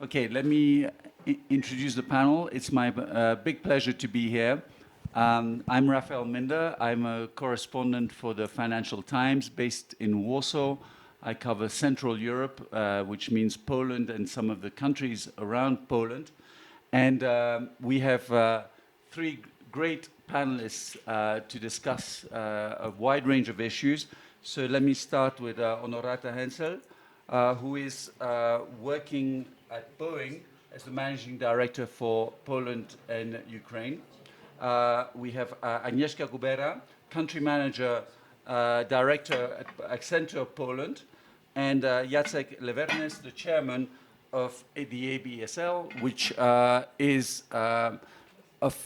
Okay, let me introduce the panel. It's my big pleasure to be here. I'm Raphael Minder. I'm a correspondent for the Financial Times based in Warsaw. I cover Central Europe, which means Poland and some of the countries around Poland. And we have three great panelists to discuss a wide range of issues. So let me start with Honorata Hencel, who is working at Boeing as the managing director for Poland and Ukraine. We have Agnieszka Gubera, country manager, director at Accenture Poland, and Jacek Lewernes, the chairman of the ABSL, which is a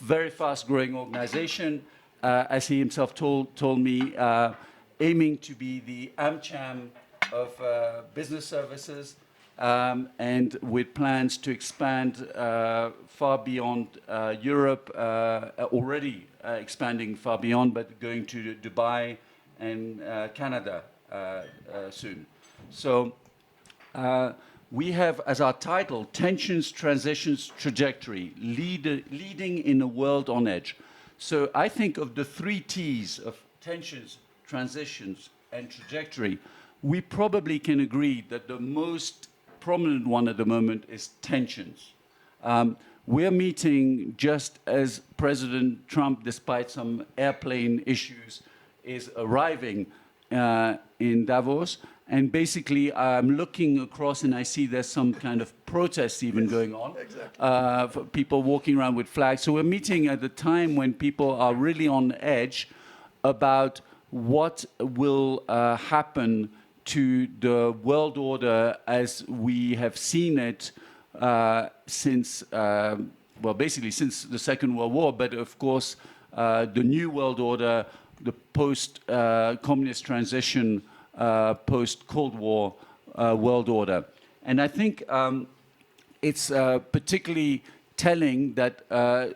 very fast-growing organization, as he himself told me, aiming to be the AmCham of business services, and with plans to expand far beyond Europe, already expanding far beyond, but going to Dubai and Canada soon. So we have as our title, Tensions, Transitions, Trajectory, Leading in a World on Edge. So I think of the three T's of tensions, transitions, and trajectory. We probably can agree that the most prominent one at the moment is tensions. We're meeting just as President Trump, despite some airplane issues, is arriving in Davos. And basically, I'm looking across and I see there's some kind of protest even going on. Exactly. For people walking around with flags. So we're meeting at the time when people are really on edge about what will happen to the world order as we have seen it since, well, basically since the Second World War, but of course, the new world order, the post-communist transition, post-Cold War world order. And I think it's particularly telling that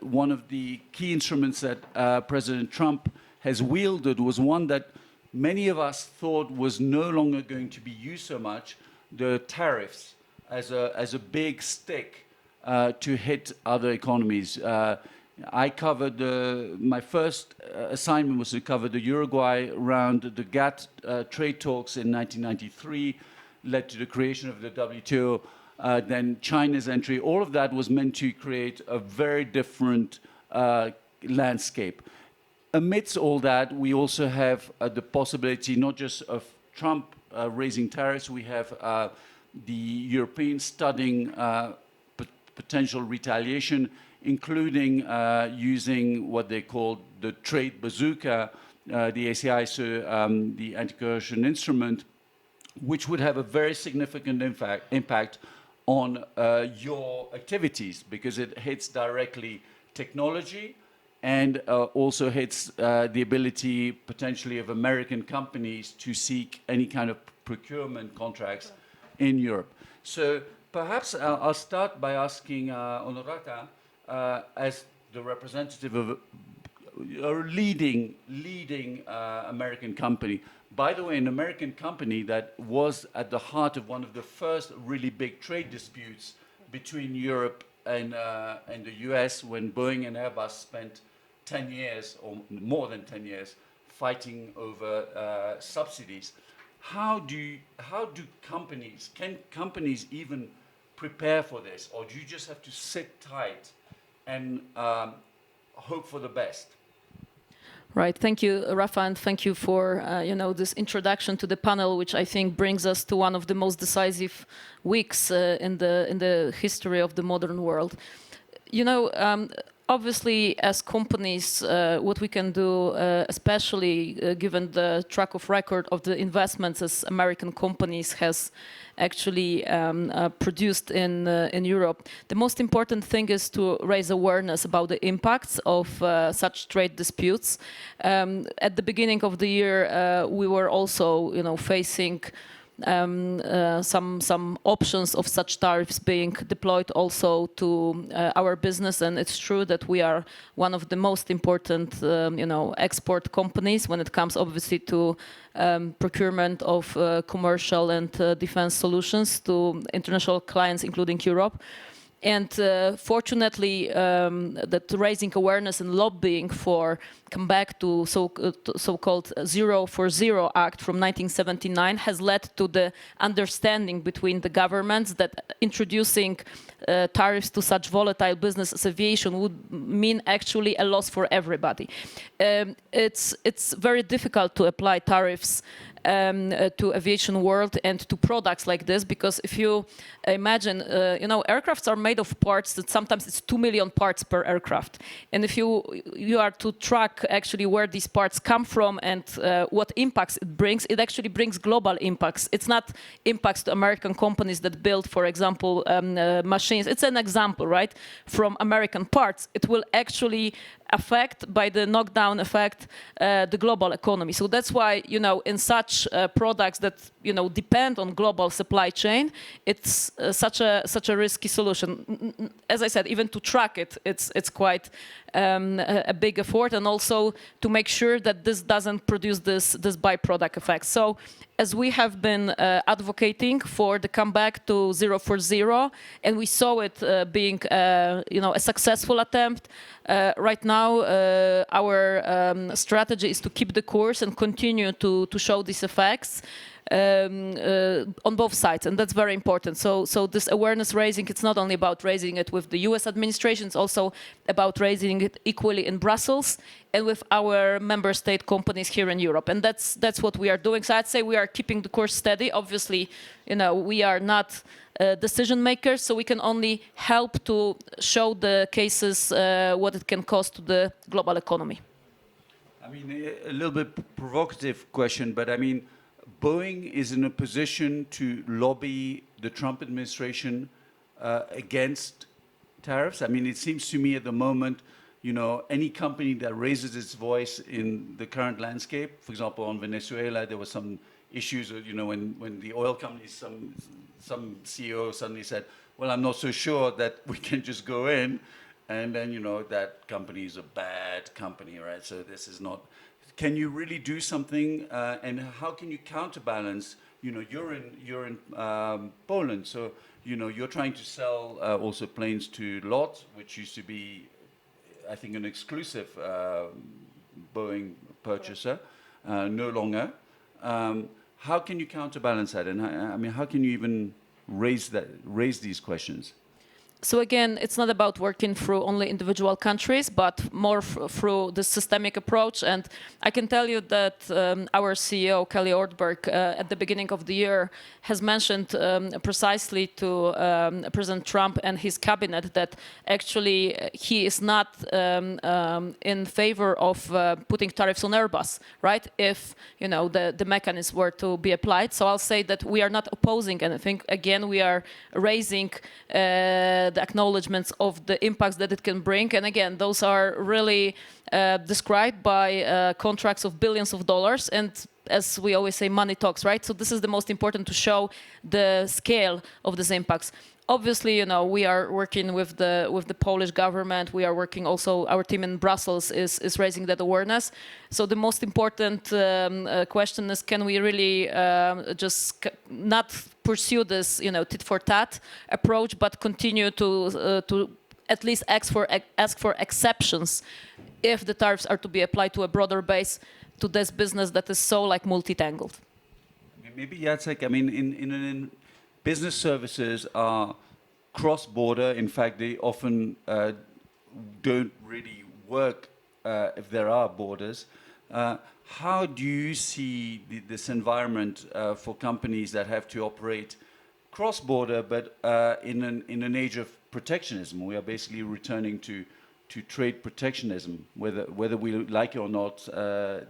one of the key instruments that President Trump has wielded was one that many of us thought was no longer going to be used so much, the tariffs as a big stick to hit other economies. I covered, my first assignment was to cover the Uruguay round, the GATT trade talks in 1993, led to the creation of the WTO, then China's entry. All of that was meant to create a very different landscape. Amidst all that, we also have the possibility not just of Trump raising tariffs, we have the Europeans studying potential retaliation, including using what they call the trade bazooka, the ACI, so the anti-coercion instrument, which would have a very significant impact on your activities because it hits directly technology, and also hits the ability potentially of American companies to seek any kind of procurement contracts in Europe. So perhaps I'll start by asking Honorata, as the representative of a leading American company. By the way, an American company that was at the heart of one of the first really big trade disputes between Europe and the US when Boeing and Airbus spent 10 years or more than 10 years fighting over subsidies. How do companies, can companies even prepare for this, or do you just have to sit tight and hope for the best? Right. Thank you, Rafa, and thank you for this introduction to the panel, which I think brings us to one of the most decisive weeks in the history of the modern world. Obviously, as companies, what we can do, especially given the track of record of the investments as American companies has actually produced in Europe, the most important thing is to raise awareness about the impacts of such trade disputes. At the beginning of the year, we were also, facing some options of such tariffs being deployed also to our business. And it's true that we are one of the most important, export companies when it comes, obviously, to procurement of commercial and defense solutions to international clients, including Europe. And fortunately, that raising awareness and lobbying for come back to so-called Zero for Zero Act from 1979 has led to the understanding between the governments that introducing tariffs to such volatile business as aviation would mean actually a loss for everybody. It's very difficult to apply tariffs to aviation world and to products like this, because if you imagine, aircrafts are made of parts that sometimes it's 2 million parts per aircraft. And if you are to track actually where these parts come from and what impacts it actually brings global impacts. It's not impacts to American companies that build, for example, machines. It's an example, right? From American parts, it will actually affect, by the knockdown effect, the global economy. So that's why, in such products that, depend on global supply chain, it's such a risky solution. As I said, even to track it, it's quite a big effort, and also to make sure that this doesn't produce this byproduct effect. So, as we have been advocating for the comeback to Zero for Zero, and we saw it being, a successful attempt. Right now, our strategy is to keep the course and continue to show these effects on both sides, and that's very important. So this awareness raising, it's not only about raising it with the US administration, it's also about raising it equally in Brussels and with our member state companies here in Europe. And that's what we are doing. So I'd say we are keeping the course steady. Obviously, we are not decision makers, so we can only help to show the cases what it can cost to the global economy. I mean, a little bit provocative question, but I mean, Boeing is in a position to lobby the Trump administration against tariffs. I mean, it seems to me at the moment, any company that raises its voice in the current landscape, for example, on Venezuela, there were some issues, when the oil companies, some CEO suddenly said, well, I'm not so sure that we can just go in, and then, that company is a bad company, right? So this is not... Can you really do something, and how can you counterbalance? You're in Poland, so you're trying to sell also planes to LOT, which used to be, I think, an exclusive Boeing purchaser, no longer. How can you counterbalance that, and I mean, how can you even raise these questions? So again, it's not about working through only individual countries, but more through the systemic approach. And I can tell you that our CEO, Kelly Ortberg, at the beginning of the year, has mentioned precisely to President Trump and his cabinet that actually he is not in favor of putting tariffs on Airbus, right? If the mechanism were to be applied. So I'll say that we are not opposing anything. Again, we are raising the acknowledgements of the impacts that it can bring. And again, those are really described by contracts of billions of dollars. And as we always say, money talks, right? So this is the most important, to show the scale of these impacts. Obviously, we are working with the Polish government. We are working also, our team in Brussels is raising that awareness. So the most important question is, can we really just not pursue this, tit for tat approach, but continue to at least ask for exceptions if the tariffs are to be applied to a broader base to this business that is so multi-tangled. Maybe Jacek, I mean, in business services are cross-border. In fact, they often don't really work if there are borders. How do you see this environment for companies that have to operate cross-border, but in an age of protectionism? We are basically returning to trade protectionism, whether we like it or not.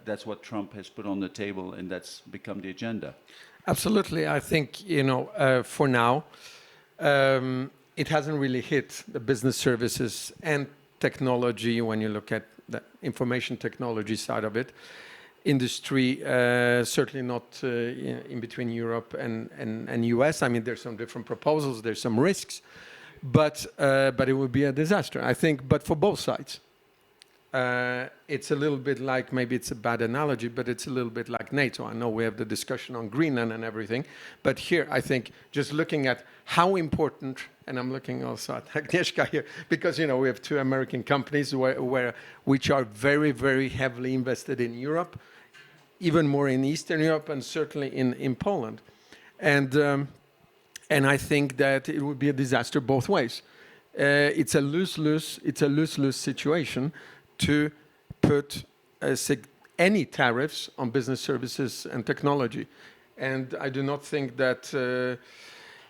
That's what Trump has put on the table, and that's become the agenda. Absolutely. I think, for now, it hasn't really hit the business services and technology when you look at the information technology side of it. industry, certainly not in between Europe and US. I mean, there's some different proposals, there's some risks, but it would be a disaster, I think, but for both sides. It's a little bit like, maybe it's a bad analogy, but it's a little bit like NATO. I know we have the discussion on Greenland and everything, but here I think just looking at how important, and I'm looking also at Agnieszka here, because we have two American companies which are very, very heavily invested in Europe, even more in Eastern Europe and certainly in Poland. And I think that it would be a disaster both ways. It's a lose-lose situation to put any tariffs on business services and technology. And I do not think that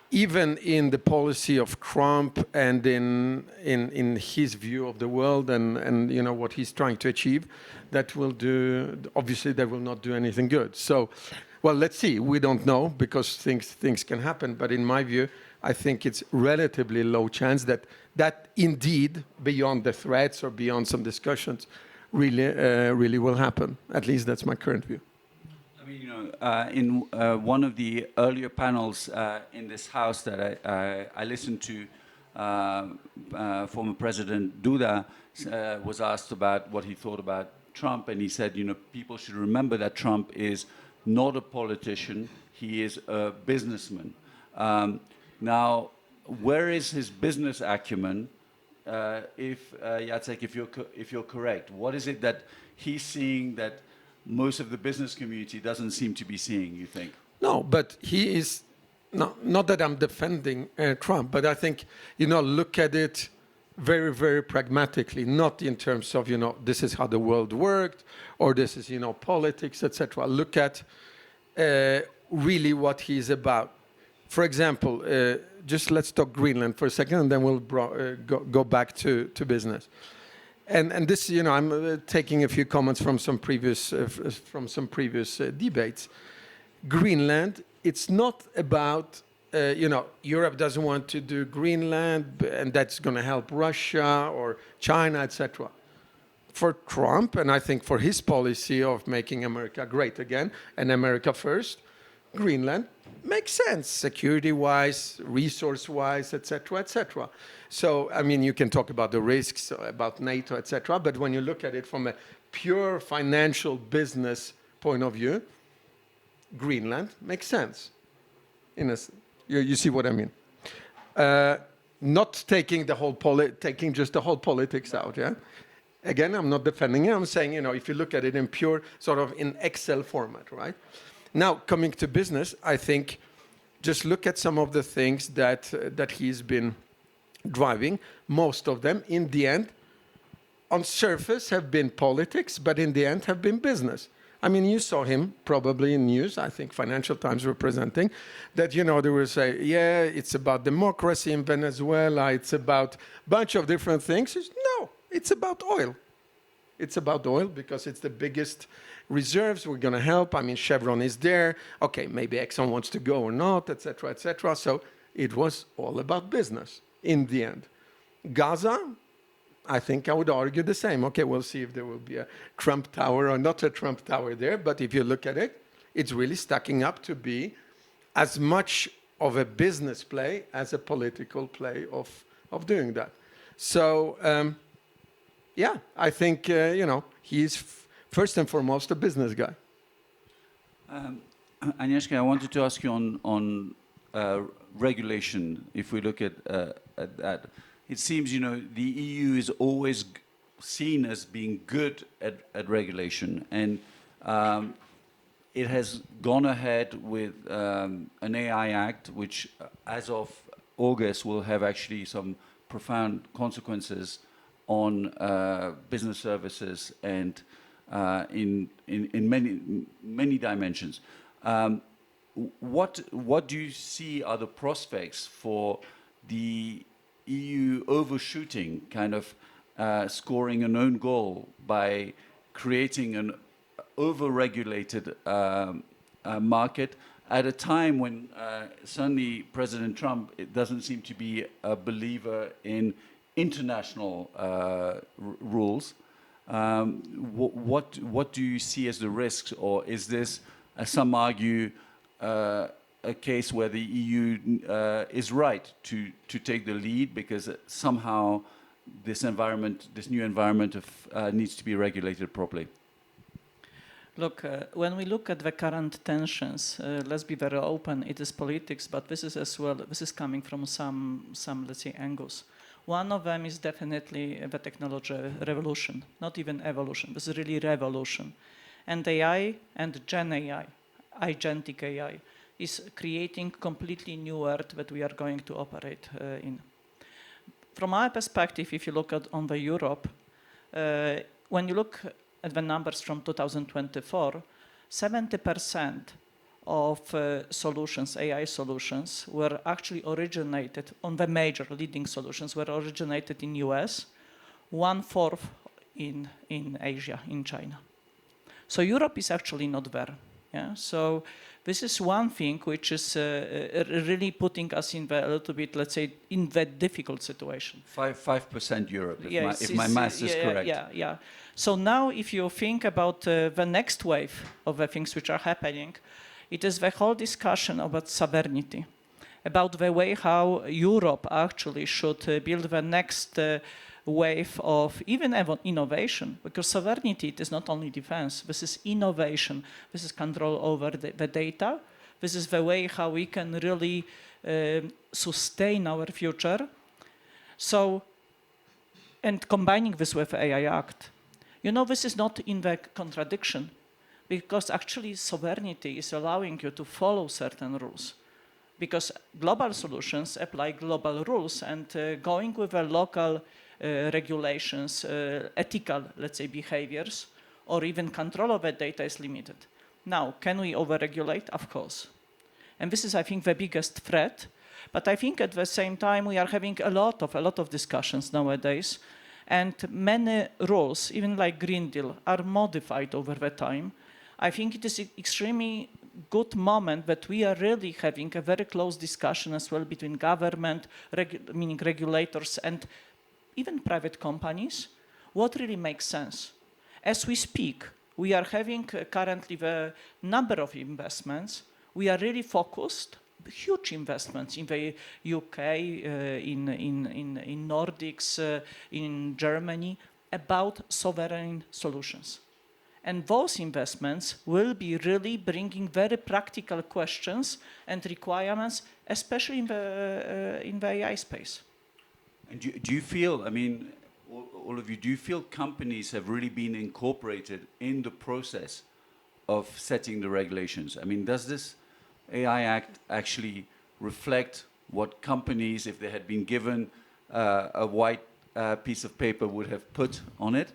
even in the policy of Trump and in his view of the world and what he's trying to achieve, that will not do anything good. So, well, let's see. We don't know because things can happen. But in my view, I think it's relatively low chance that indeed, beyond the threats or beyond some discussions, really will happen. At least that's my current view. I mean, in one of the earlier panels in this house that I listened to, former President Duda was asked about what he thought about Trump, and he said, people should remember that Trump is not a politician; he is a businessman. Now, where is his business acumen? Jacek, if you're correct, what is it that he's seeing that most of the business community doesn't seem to be seeing, you think? No, but he is, not that I'm defending Trump, but I think, look at it very, very pragmatically, not in terms of, this is how the world worked, or this is, politics, etc. Look at really what he's about. For example, just let's talk Greenland for a second, and then we'll go back to business. And this, I'm taking a few comments from some previous debates. Greenland, it's not about, Europe doesn't want to do Greenland, and that's going to help Russia or China, etc. For Trump, and I think for his policy of making America great again, and America first, Greenland makes sense, security-wise, resource-wise, etc., etc. So, I mean, you can talk about the risks, about NATO, etc., but when you look at it from a pure financial business point of view, Greenland makes sense. You see what I mean? Not taking the whole taking just the whole politics out. Yeah. Again, I'm not defending it. I'm saying, if you look at it in pure sort of in Excel format, right? Now, coming to business, I think just look at some of the things that he's been driving. Most of them, in the end, on surface have been politics, but in the end have been business. I mean, you saw him probably in news, I think Financial Times were presenting, that, they will say, yeah, it's about democracy in Venezuela, it's about a bunch of different things. No, it's about oil. It's about oil because it's the biggest reserves. We're going to help. I mean, Chevron is there. Okay, maybe Exxon wants to go or not, etc., etc. So it was all about business in the end. Gaza, I think I would argue the same. Okay, we'll see if there will be a Trump Tower or not a Trump Tower there. But if you look at it, it's really stacking up to be as much of a business play as a political play of doing that. So, yeah, I think, he's first and foremost a business guy. Agnieszka, I wanted to ask you on regulation. If we look at that, it seems, the EU is always seen as being good at regulation. And it has gone ahead with an AI Act, which as of August will have actually some profound consequences on business services and in many dimensions. What do you see are the prospects for the EU overshooting, kind of scoring an own goal by creating an over-regulated market at a time when certainly President Trump doesn't seem to be a believer in international rules? What do you see as the risks, or is this, as some argue, a case where the EU is right to take the lead because somehow this new environment needs to be regulated properly? Look, when we look at the current tensions, let's be very open, it is politics, but this is as well, this is coming from some let's say, angles. One of them is definitely the technology revolution, not even evolution, this is really revolution. And AI and Gen AI, agentic AI, is creating completely new world that we are going to operate in. From our perspective, if you look at on the Europe, when you look at the numbers from 2024, 70% of solutions, AI solutions, were actually originated on the major leading solutions were originated in US, 1/4 in Asia, in China. So Europe is actually not there. Yeah? So this is one thing which is really putting us in the, a little bit, let's say, in that difficult situation. 5% Europe, Yes, if my math is correct. Yeah. So now if you think about the next wave of the things which are happening, it is the whole discussion about sovereignty, about the way how Europe actually should build the next wave of even innovation, because sovereignty, it is not only defense, this is innovation, this is control over the data, this is the way how we can really sustain our future. So, and combining this with AI Act, you know, this is not in the contradiction, because actually sovereignty is allowing you to follow certain rules, because global solutions apply global rules, and going with a local regulations, ethical, let's say, behaviors, or even control of the data is limited. Now, can we overregulate? Of course. And this is, I think, the biggest threat. But I think at the same time, we are having a lot of discussions nowadays, and many rules, even like Green Deal, are modified over the time. I think it is an extremely good moment that we are really having a very close discussion as well between government, meaning regulators, and even private companies, what really makes sense. As we speak, we are having currently the number of investments. We are really focused, huge investments in the UK, in Nordics, in Germany, about sovereign solutions. And those investments will be really bringing very practical questions and requirements, especially in the AI space. And do you feel, I mean, all of you, do you feel companies have really been incorporated in the process of setting the regulations? I mean, does this AI Act actually reflect what companies, if they had been given a white piece of paper, would have put on it?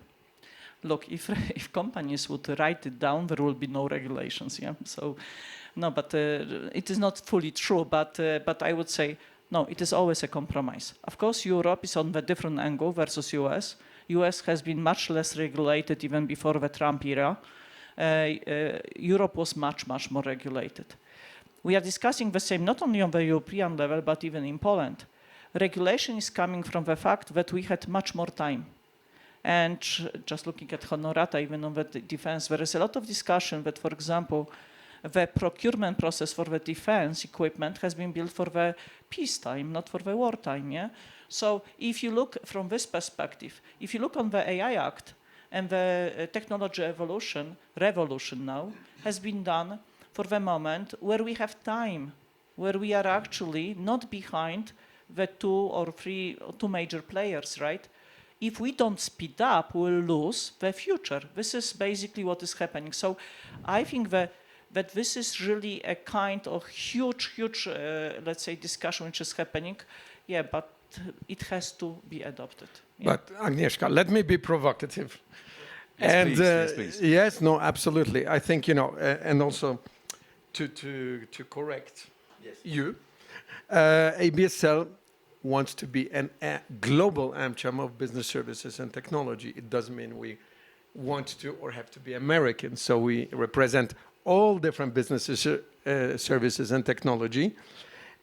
Look, if companies would write it down, there will be no regulations. Yeah. So, no, but it is not fully true. But I would say, no, it is always a compromise. Of course, Europe is on the different angle versus US. US has been much less regulated even before the Trump era. Europe was much more regulated. We are discussing the same not only on the European level, but even in Poland. Regulation is coming from the fact that we had much more time. And just looking at Honorata, even on the defense, there is a lot of discussion that, for example, the procurement process for the defense equipment has been built for the peacetime, not for the wartime. Yeah? So if you look from this perspective, if you look on the AI Act and the technology revolution now has been done for the moment where we have time, where we are actually not behind the two major players, right? If we don't speed up, we'll lose the future. This is basically what is happening. So I think that this is really a kind of huge, let's say, discussion which is happening. Yeah, but it has to be adopted. Yeah. But Agnieszka, let me be provocative. Yes, and please. Yes, no, absolutely. I think, you know, and also to correct you, ABSL wants to be a global AmCham of business services and technology. It doesn't mean we want to or have to be American. So we represent all different businesses, services and technology.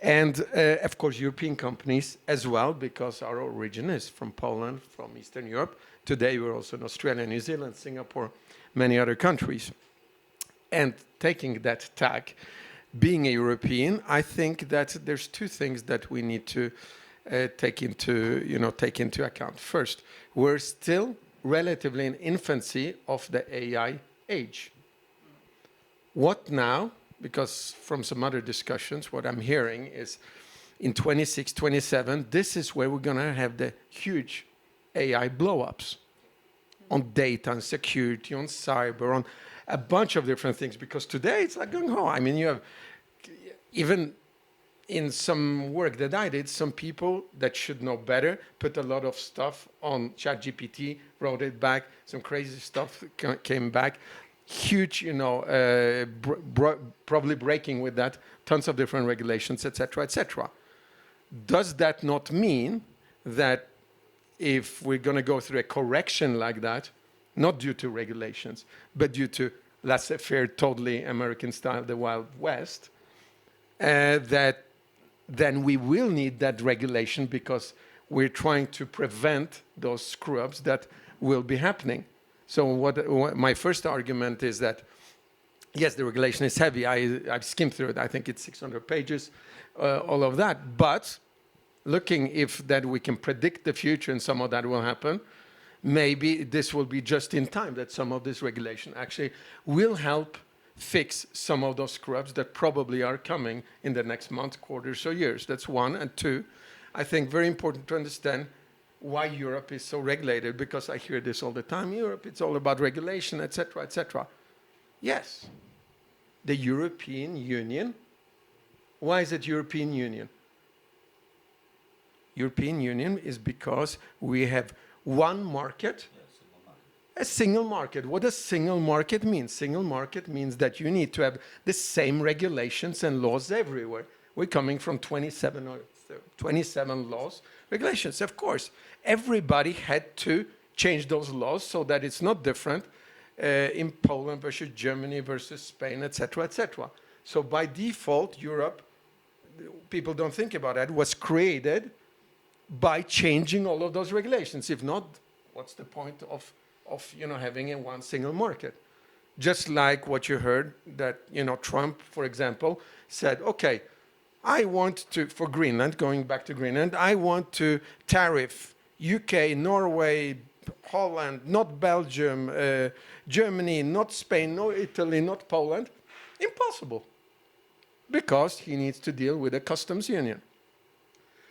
And of course, European companies as well, because our origin is from Poland, from Eastern Europe. Today, we're also in Australia, New Zealand, Singapore, many other countries. And taking that tag, being a European, I think that there's two things that we need to take into account. First, we're still relatively in infancy of the AI age. What now? Because from some other discussions, what I'm hearing is in 26, 27, this is where we're going to have the huge AI blow-ups on data, on security, on cyber, on a bunch of different things. Because today it's like going home. I mean, you have, even in some work that I did, some people that should know better put a lot of stuff on ChatGPT, wrote it back, some crazy stuff came back. Huge, probably breaking with that, tons of different regulations, etc., etc. Does that not mean that if we're going to go through a correction like that, not due to regulations, but due to laissez-faire, totally American style, the Wild West, that then we will need that regulation because we're trying to prevent those screw-ups that will be happening. So what my first argument is that, yes, the regulation is heavy. I've skimmed through it. I think it's 600 pages, all of that. But looking if that we can predict the future and some of that will happen, maybe this will be just in time that some of this regulation actually will help fix some of those screw-ups that probably are coming in the next month, quarters, or years. That's one. And two, I think very important to understand why Europe is so regulated, because I hear this all the time. Europe, it's all about regulation, etc., etc. Yes, the European Union. Why is it European Union? European Union is because we have one market, a single market. What does single market mean? Single market means that you need to have the same regulations and laws everywhere. We're coming from 27 laws, regulations. Of course, everybody had to change those laws so that it's not different in Poland versus Germany versus Spain, etc., etc. So by default, Europe, people don't think about that, was created by changing all of those regulations. If not, what's the point of having a one single market? Just like what you heard that, Trump, for example, said, okay, I want to, for Greenland, going back to Greenland, I want to tariff UK, Norway, Holland, not Belgium, Germany, not Spain, no Italy, not Poland. Impossible. Because he needs to deal with a customs union.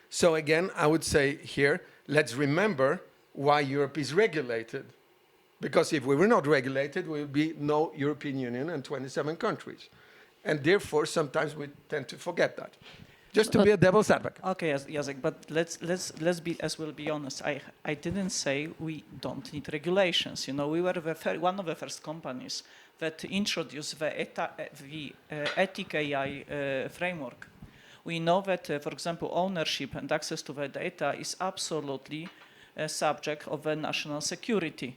So again, I would say here, let's remember why Europe is regulated. Because if we were not regulated, there would be no European Union and 27 countries. And therefore, sometimes we tend to forget that. Just to be a devil's advocate. Okay, Jacek, but let's be honest. I didn't say we don't need regulations. We were one of the first companies that introduced the ethic AI framework. We know that, for example, ownership and access to the data is absolutely a subject of the national security.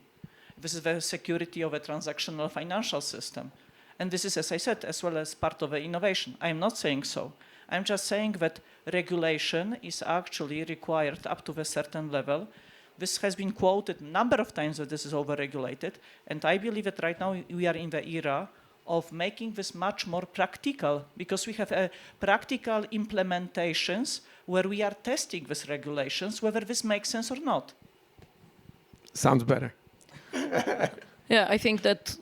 This is the security of a transactional financial system. And this is, as I said, as well as part of the innovation. I'm not saying so. I'm just saying that regulation is actually required up to a certain level. This has been quoted a number of times that this is overregulated. And I believe that right now we are in the era of making this much more practical, because we have practical implementations where we are testing these regulations, whether this makes sense or not. Sounds better. Yeah, I think that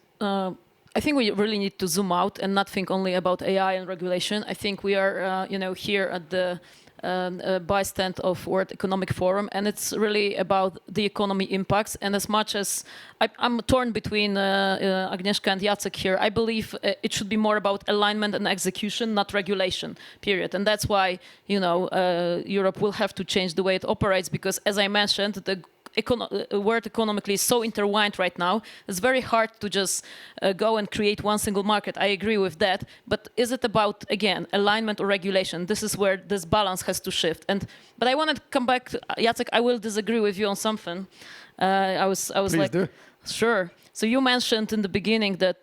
I think we really need to zoom out and not think only about AI and regulation. I think we are, here at the bystand of World Economic Forum, and it's really about the economy impacts. And as much as I'm torn between Agnieszka and Jacek here, I believe it should be more about alignment and execution, not regulation, period. And that's why, Europe will have to change the way it operates, because as I mentioned, the world economically is so intertwined right now. It's very hard to just go and create one single market. I agree with that. But is it about, again, alignment or regulation? This is where this balance has to shift. But I want to come back to Jacek. I will disagree with you on something. I was Please like, do. Sure. So you mentioned in the beginning that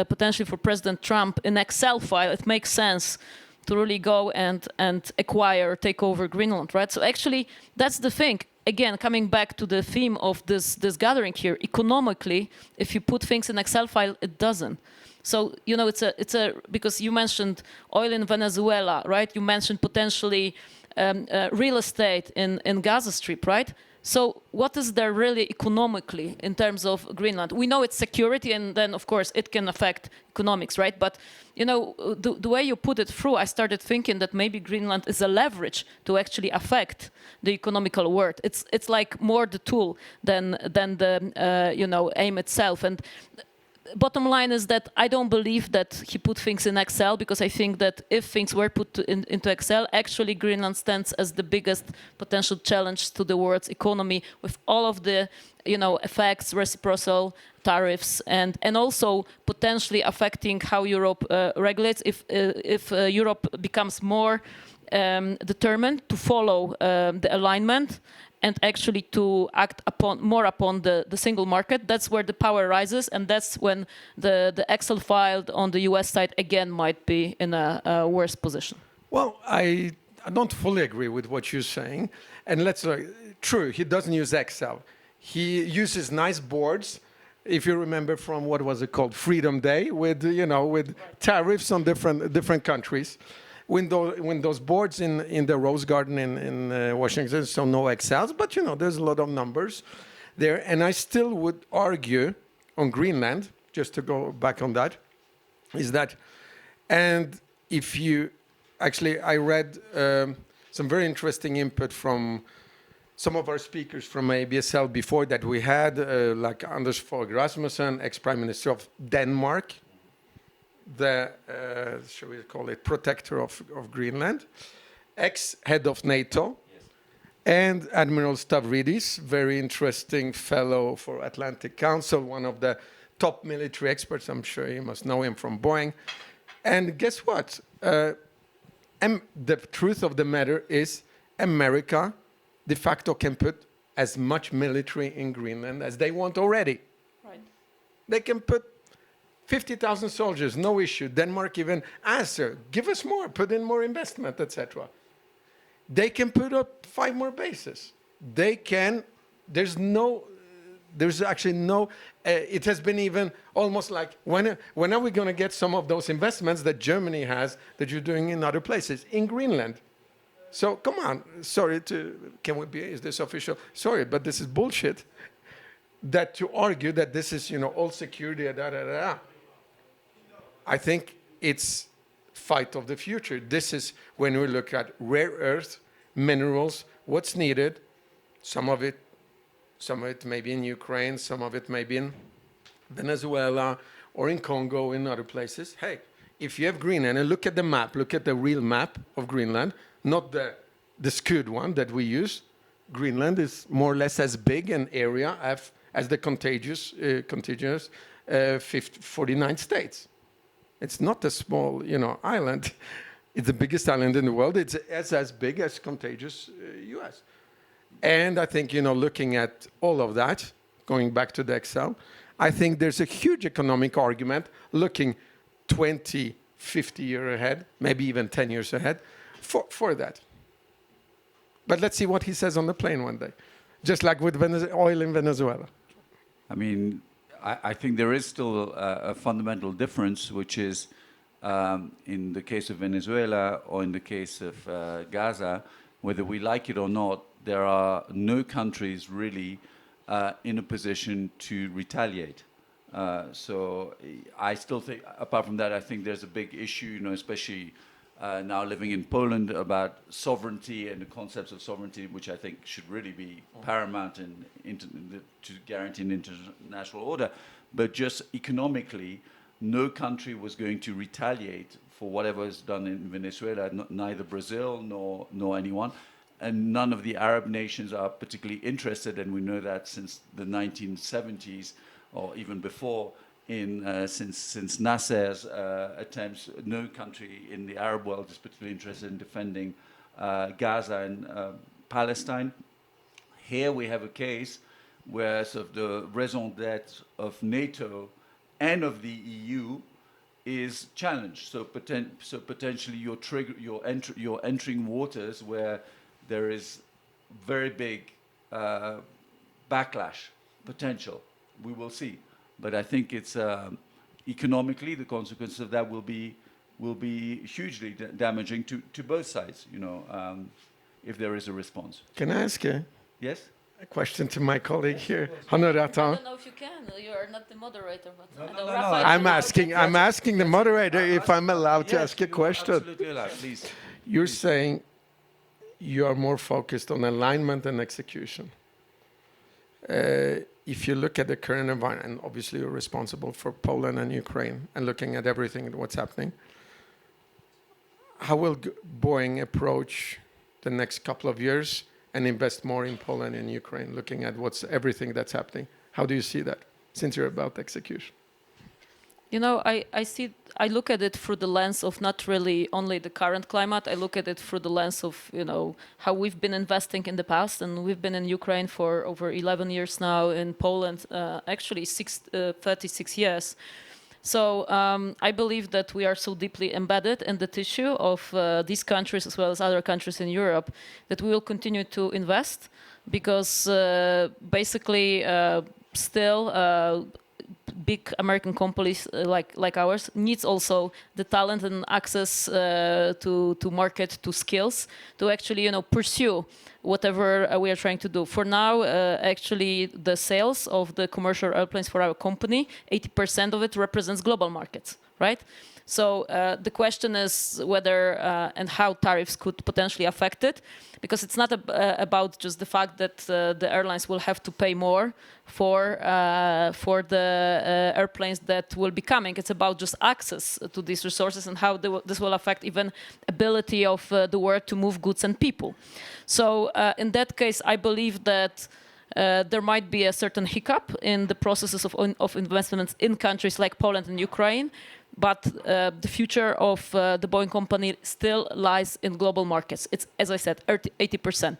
potentially for President Trump, an Excel file, it makes sense to really go and acquire, take over Greenland, right? So actually, that's the thing. Again, coming back to the theme of this gathering here, economically, if you put things in Excel file, it doesn't. So, you know, it's a because you mentioned oil in Venezuela, right? You mentioned potentially real estate in Gaza Strip, right? So what is there really economically in terms of Greenland? We know it's security, and then, of course, it can affect economics, right? But, you know, the way you put it through, I started thinking that maybe Greenland is a leverage to actually affect the economical world. It's like more the tool than the, you know, aim itself. And bottom line is that I don't believe that he put things in Excel, because I think that if things were put into Excel, actually Greenland stands as the biggest potential challenge to the world's economy, with all of the, you know, effects, reciprocal tariffs, and also potentially affecting how Europe regulates. If Europe becomes more determined to follow the alignment and actually to act more upon the single market, that's where the power rises, and that's when the Excel file on the US side again might be in a worse position. Well, I don't fully agree with what you're saying. And true, he doesn't use Excel. He uses nice boards. If you remember from what was it called, Freedom Day, with, you know, with tariffs on different countries. When those boards in the Rose Garden in Washington, so no Excels, but, you know, there's a lot of numbers there. And I still would argue on Greenland, just to go back on that, is that, and if you, actually, I read some very interesting input from some of our speakers from ABSL before that we had, like Anders Fogh Rasmussen, ex-Prime Minister of Denmark, the, shall we call it, protector of Greenland, ex-head of NATO, yes, and Admiral Stavridis, very interesting fellow for Atlantic Council, one of the top military experts. I'm sure you must know him from Boeing. And guess what? The truth of the matter is America de facto can put as much military in Greenland as they want already. Right. They can put 50,000 soldiers, no issue. Denmark even answer, give us more, put in more investment, etc. They can put up 5 more bases. They can, there's actually no, it has been even almost like, when are we going to get some of those investments that Germany has, that you're doing in other places, in Greenland? So come on, is this official? Sorry, but this is bullshit. That to argue that this is, you know, all security, I think it's fight of the future. This is when we look at rare earth, minerals, what's needed. Some of it may be in Ukraine, some of it may be in Venezuela or in Congo, in other places. Hey, if you have Greenland, and look at the map, look at the real map of Greenland, not the skewed one that we use. Greenland is more or less as big an area as the contiguous 49 states. It's not a small, you know, island. It's the biggest island in the world. It's as big as contiguous US. And I think, you know, looking at all of that, going back to the Excel, I think there's a huge economic argument looking 20, 50 years ahead, maybe even 10 years ahead, for that. But let's see what he says on the plane one day, just like with oil in Venezuela. I mean, I think there is still a fundamental difference, which is in the case of Venezuela or in the case of Gaza, whether we like it or not, there are no countries really in a position to retaliate. So I still think, apart from that, I think there's a big issue, you know, especially now living in Poland, about sovereignty and the concepts of sovereignty, which I think should really be paramount to guarantee an international order. But just economically, no country was going to retaliate for whatever is done in Venezuela, neither Brazil nor anyone. And none of the Arab nations are particularly interested, and we know that since the 1970s or even before, since Nasser's attempts, no country in the Arab world is particularly interested in defending Gaza and Palestine. Here we have a case where sort of the raison d'etre of NATO and of the EU is challenged. So, potentially you're entering waters where there is very big backlash potential. We will see, but I think it's economically the consequences of that will be hugely damaging to both sides. You know, if there is a response. Can I ask a Yes. question to my colleague here, Honorata? I don't know if you can. You are not the moderator, but I know no, Raphael I'm asking the moderator if I'm allowed to Yes, ask a you are question. Absolutely allowed, please. You're saying you are more focused on alignment and execution. If you look at the current environment, and obviously you're responsible for Poland and Ukraine, and looking at everything and what's happening, how will Boeing approach the next couple of years and invest more in Poland and Ukraine, looking at everything that's happening? How do you see that, since you're about execution? You know, I look at it through the lens of not really only the current climate. I look at it through the lens of, you know, how we've been investing in the past, and we've been in Ukraine for over 11 years now, in Poland, actually 36 years. So I believe that we are so deeply embedded in the tissue of these countries as well as other countries in Europe that we will continue to invest, because basically still big American companies like ours needs also the talent and access to market, to skills, to actually, you know, pursue whatever we are trying to do. For now, actually, the sales of the commercial airplanes for our company, 80% of it represents global markets, right? So the question is whether and how tariffs could potentially affect it, because it's not about just the fact that the airlines will have to pay more for the airplanes that will be coming. It's about just access to these resources and how this will affect even ability of the world to move goods and people. So in that case, I believe that there might be a certain hiccup in the processes of investments in countries like Poland and Ukraine, but the future of the Boeing company still lies in global markets. It's, as I said, 80%.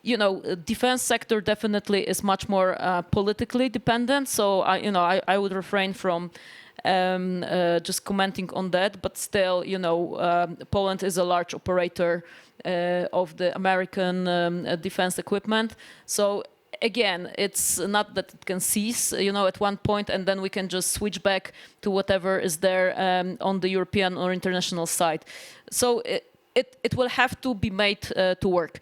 You know, defense sector definitely is much more politically dependent. So, I would refrain from just commenting on that. But still, you know, Poland is a large operator of the American defense equipment. So again, it's not that it can cease, you know, at one point and then we can just switch back to whatever is there on the European or international side. So it will have to be made to work.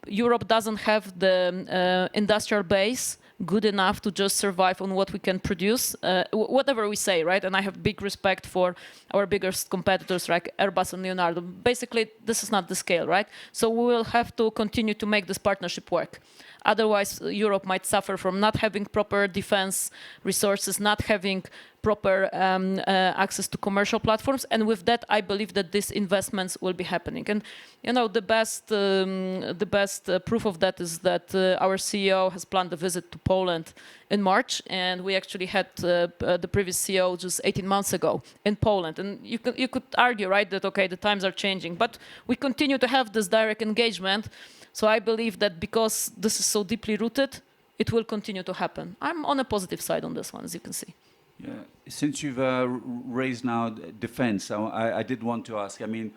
Europe doesn't have the industrial base good enough to just survive on what we can produce, whatever we say, right? And I have big respect for our biggest competitors like Airbus and Leonardo. Basically, this is not the scale, right? So we will have to continue to make this partnership work. Otherwise, Europe might suffer from not having proper defense resources, not having proper access to commercial platforms. And with that, I believe that these investments will be happening. And, you know, the best proof of that is that our CEO has planned a visit to Poland in March. And we actually had the previous CEO just 18 months ago in Poland. And you could argue, right, that, okay, the times are changing. But we continue to have this direct engagement. So I believe that because this is so deeply rooted, it will continue to happen. I'm on a positive side on this one, as you can see. Yeah. Since you've raised now defense, I did want to ask, I mean,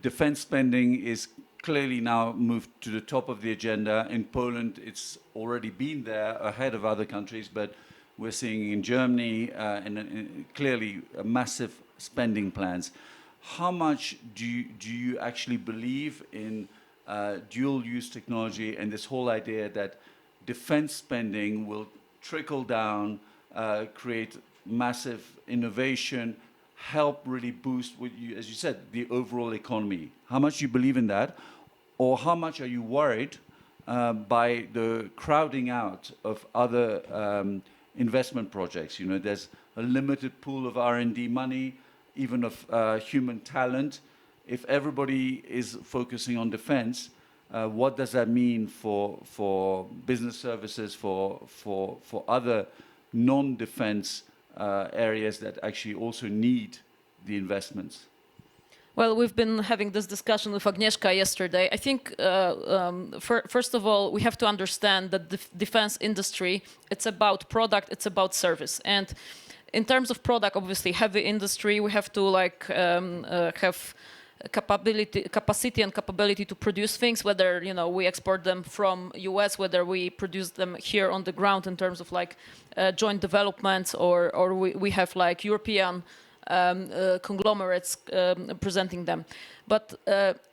defense spending is clearly now moved to the top of the agenda. In Poland, it's already been there ahead of other countries, but we're seeing in Germany and clearly massive spending plans. How much do you actually believe in dual-use technology and this whole idea that defense spending will trickle down, create massive innovation, help really boost, as you said, the overall economy? How much do you believe in that? Or how much are you worried by the crowding out of other investment projects? You know, there's a limited pool of R&D money, even of human talent. If everybody is focusing on defense, what does that mean for business services, for other non-defense areas that actually also need the investments? Well, we've been having this discussion with Agnieszka yesterday. I think, first of all, we have to understand that the defense industry, it's about product, it's about service. And in terms of product, obviously heavy industry, we have to like have capacity and capability to produce things, whether we export them from US, whether we produce them here on the ground in terms of like joint developments, or we have like European conglomerates presenting them. But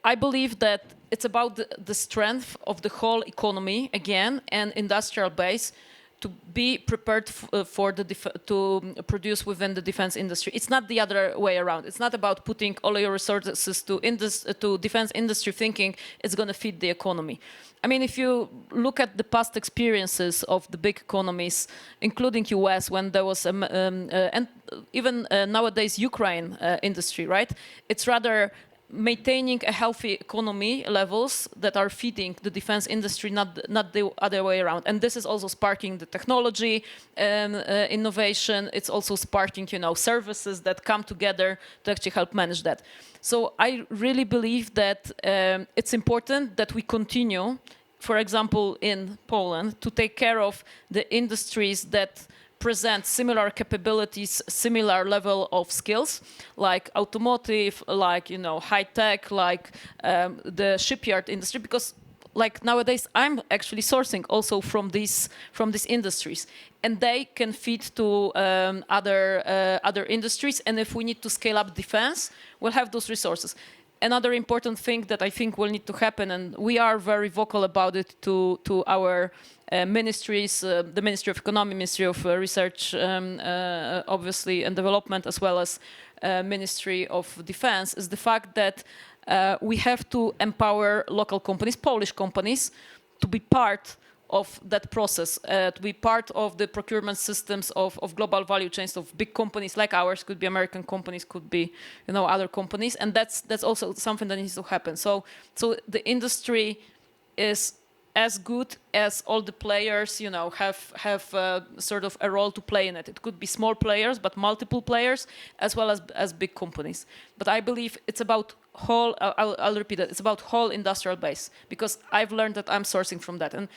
I believe that it's about the strength of the whole economy again and industrial base to be prepared to produce within the defense industry. It's not the other way around. It's not about putting all your resources to defense industry thinking it's going to feed the economy. I mean, if you look at the past experiences of the big economies, including US, when there was, and even nowadays Ukraine industry, right? It's rather maintaining a healthy economy levels that are feeding the defense industry, not the other way around. And this is also sparking the technology innovation. It's also sparking, services that come together to actually help manage that. So I really believe that it's important that we continue, for example, in Poland, to take care of the industries that present similar capabilities, similar level of skills, like automotive, like high tech, like the shipyard industry, because like nowadays I'm actually sourcing also from these industries, and they can feed to other industries. And if we need to scale up defense, we'll have those resources. Another important thing that I think will need to happen, and we are very vocal about it to our ministries, the Ministry of Economy, Ministry of Research, obviously, and Development, as well as Ministry of Defense, is the fact that we have to empower local companies, Polish companies, to be part of that process, to be part of the procurement systems of global value chains of big companies like ours, could be American companies, could be other companies, and that's also something that needs to happen. So the industry is as good as all the players, have sort of a role to play in it. It could be small players, but multiple players, as well as big companies. But I believe it's about whole, I'll repeat it, it's about whole industrial base, because I've learned that I'm sourcing from that. And,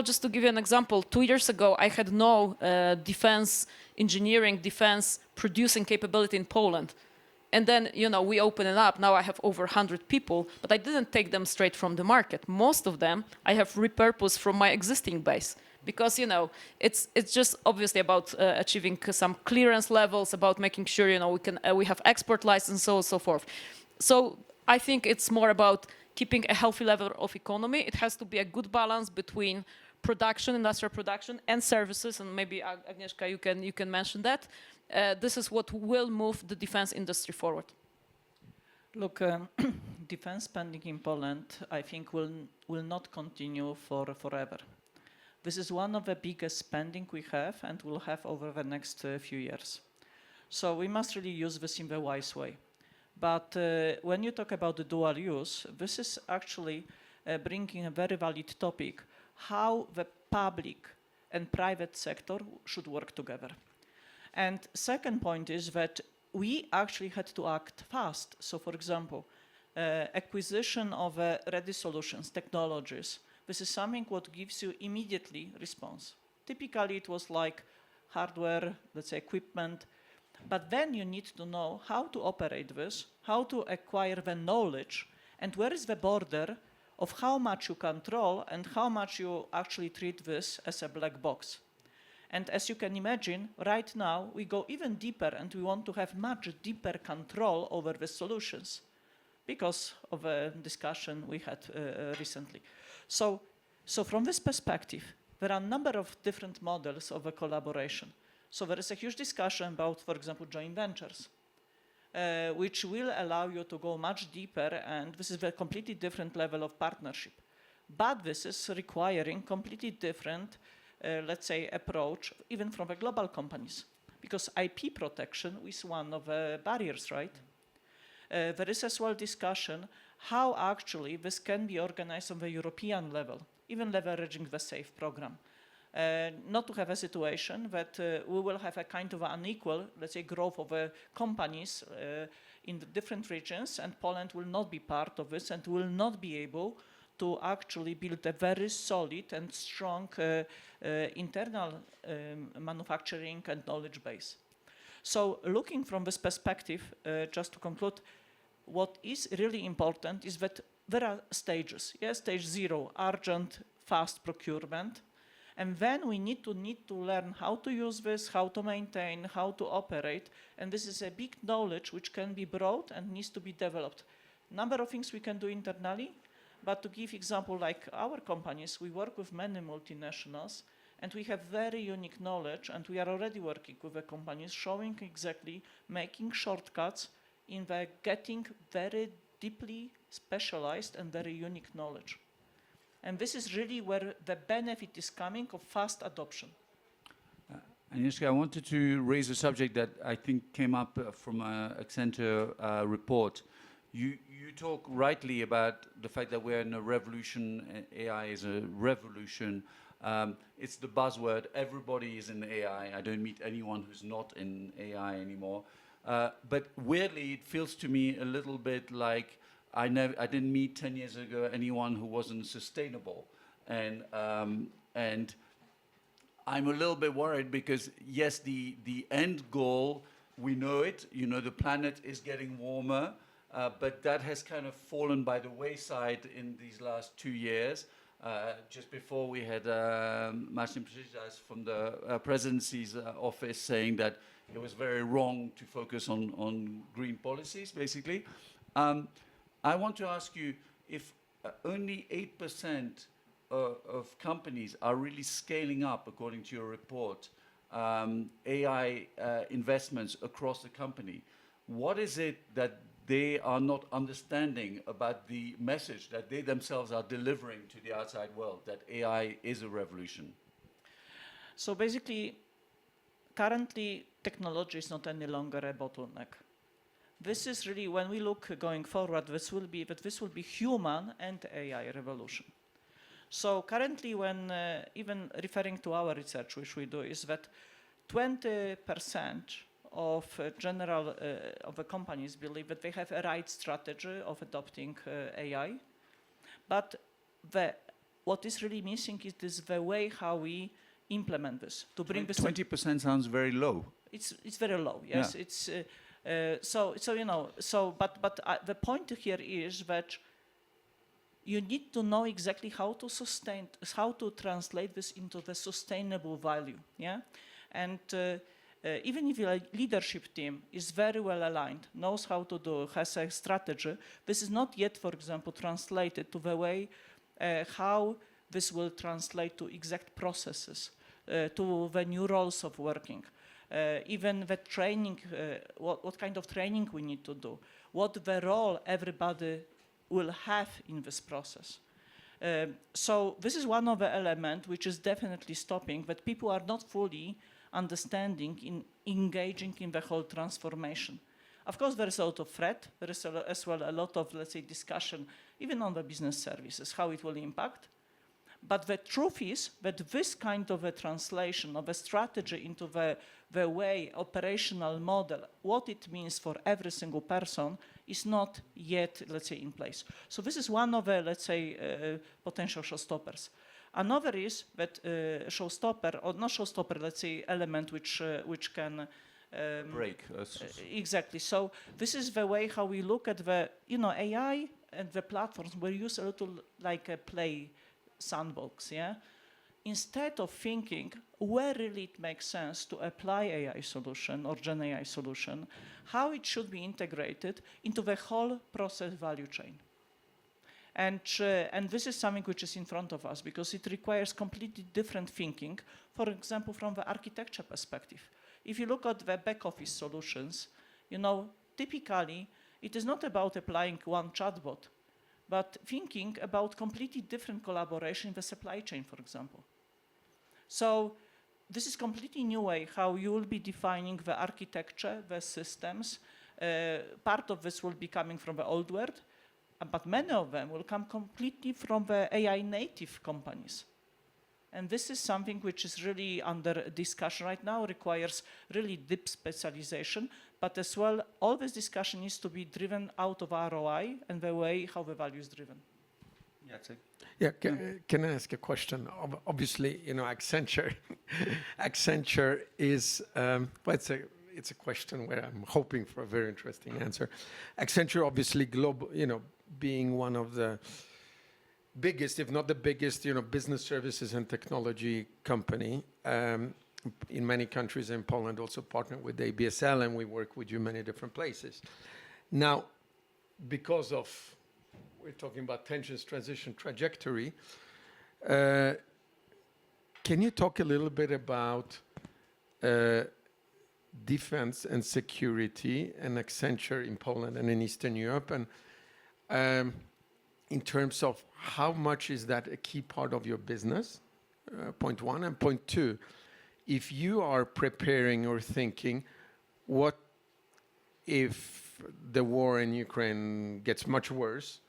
just to give you an example, 2 years ago, I had no defense engineering, defense producing capability in Poland. And then, we open it up. Now I have over 100 people, but I didn't take them straight from the market. Most of them I have repurposed from my existing base, because, it's just obviously about achieving some clearance levels, about making sure, we have export license, so on and so forth. So I think it's more about keeping a healthy level of economy. It has to be a good balance between production, industrial production, and services. And maybe Agnieszka, you can mention that. This is what will move the defense industry forward. Look, defense spending in Poland, I think, will not continue forever. This is one of the biggest spending we have and will have over the next few years. So we must really use this in the wise way. But when you talk about the dual use, this is actually bringing a very valid topic, how the public and private sector should work together. And second point is that we actually had to act fast. So for example, acquisition of ready solutions, technologies, this is something what gives you immediately response. Typically it was like hardware, let's say equipment, but then you need to know how to operate this, how to acquire the knowledge, and where is the border of how much you control and how much you actually treat this as a black box. And as you can imagine, right now we go even deeper and we want to have much deeper control over the solutions because of a discussion we had recently. So from this perspective, there are a number of different models of a collaboration. So there is a huge discussion about, for example, joint ventures, which will allow you to go much deeper, and this is a completely different level of partnership. But this is requiring completely different, let's say, approach, even from the global companies, because IP protection is one of the barriers, right? There is as well discussion how actually this can be organized on the European level, even leveraging the SAFE program. Not to have a situation that we will have a kind of unequal, let's say, growth of companies in the different regions, and Poland will not be part of this and will not be able to actually build a very solid and strong internal manufacturing and knowledge base. So looking from this perspective, just to conclude, what is really important is that there are stages. Yes, stage 0, urgent, fast procurement. And then we need to learn how to use this, how to maintain, how to operate. And this is a big knowledge which can be brought and needs to be developed. Number of things we can do internally, but to give example, like our companies, we work with many multinationals, and we have very unique knowledge, and we are already working with the companies showing exactly making shortcuts in the getting very deeply specialized and very unique knowledge. And this is really where the benefit is coming of fast adoption. Agnieszka, I wanted to raise a subject that I think came up from an Accenture report. You talk rightly about the fact that we're in a revolution, AI is a revolution. It's the buzzword, everybody is in AI. I don't meet anyone who's not in AI anymore. But weirdly, it feels to me a little bit like I didn't meet 10 years ago anyone who wasn't sustainable. And I'm a little bit worried because, yes, the end goal, we know it, you know, the planet is getting warmer, but that has kind of fallen by the wayside in these last 2 years. Just before we had Marcin Przejas from the presidency's office saying that it was very wrong to focus on green policies, basically. I want to ask you if only 8% of companies are really scaling up, according to your report, AI investments across the company. What is it that they are not understanding about the message that they themselves are delivering to the outside world, that AI is a revolution? So basically, currently, technology is not any longer a bottleneck. This is really, when we look going forward, this will be human and AI revolution. So currently, when even referring to our research, which we do, is that 20% of general of the companies believe that they have a right strategy of adopting AI, but what is really missing is the way how we implement this to bring this. 20% sounds very low. It's very low. Yes, yeah. It's. But the point here is that you need to know exactly how to translate this into the sustainable value, yeah? And even if your leadership team is very well aligned, knows how to do, has a strategy, this is not yet, for example, translated to the way how this will translate to exact processes, to the new roles of working. Even the training, what kind of training we need to do, what the role everybody will have in this process. So this is one of the elements which is definitely stopping, that people are not fully understanding in engaging in the whole transformation. Of course, there is a lot of threat. There is as well a lot of, let's say, discussion, even on the business services, how it will impact. But the truth is that this kind of a translation of a strategy into the way, operational model, what it means for every single person is not yet, let's say, in place. So this is one of the, let's say, potential showstoppers. Another is that showstopper, or not showstopper, let's say, element which can break. Exactly. So this is the way how we look at the, AI and the platforms. We use a little like a play sandbox, yeah? Instead of thinking where really it makes sense to apply AI solution or Gen AI solution, how it should be integrated into the whole process value chain. And this is something which is in front of us because it requires completely different thinking, for example, from the architecture perspective. If you look at the back office solutions, typically it is not about applying one chatbot, but thinking about completely different collaboration in the supply chain, for example. So this is completely new way how you will be defining the architecture, the systems. Part of this will be coming from the old world, but many of them will come completely from the AI native companies. And this is something which is really under discussion right now, requires really deep specialization, but as well, all this discussion needs to be driven out of ROI and the way how the value is driven. Yeah, can I ask a question? Obviously, Accenture is, it's a it's a question where I'm hoping for a very interesting answer. Accenture, obviously, global, being one of the biggest, if not the biggest, business services and technology company in many countries. In Poland, also partnered with ABSL, and we work with you many different places. Now, because of, we're talking about tensions, transition, trajectory, can you talk a little bit about defense and security and Accenture in Poland and in Eastern Europe, and in terms of how much is that a key part of your business, point one, and point two, if you are preparing or thinking, what if the war in Ukraine gets much worse,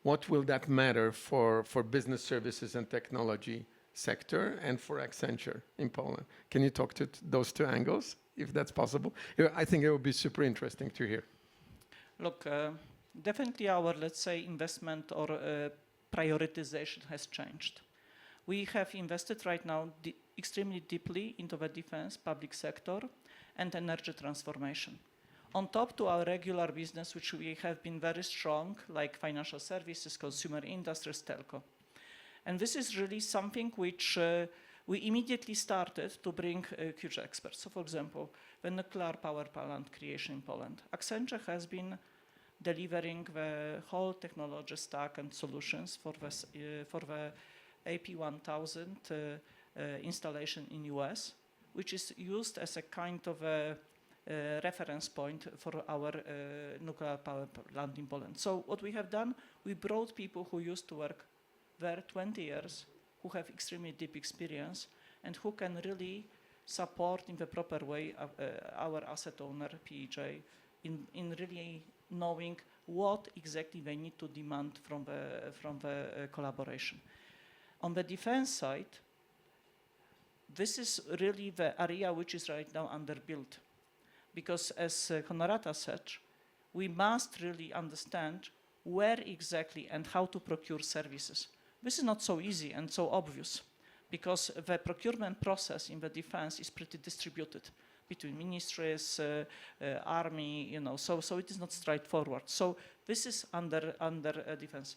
what will that matter for business services and technology sector and for Accenture in Poland? Can you talk to those two angles, if that's possible? I think it would be super interesting to hear. Look, definitely our, let's say, investment or prioritization has changed. We have invested right now extremely deeply into the defense, public sector, and energy transformation. On top to our regular business, which we have been very strong, like financial services, consumer industries, telco. And this is really something which we immediately started to bring huge experts. So for example, the nuclear power plant creation in Poland. Accenture has been delivering the whole technology stack and solutions for the AP1000 installation in US, which is used as a kind of a reference point for our nuclear power plant in Poland. So what we have done, we brought people who used to work there 20 years, who have extremely deep experience, and who can really support in the proper way our asset owner, PEJ, in really knowing what exactly they need to demand from the collaboration. On the defense side, this is really the area which is right now underbuilt. Because as Honorata said, we must really understand where exactly and how to procure services. This is not so easy and so obvious, because the procurement process in the defense is pretty distributed between ministries, army, so it is not straightforward. So this is under defense,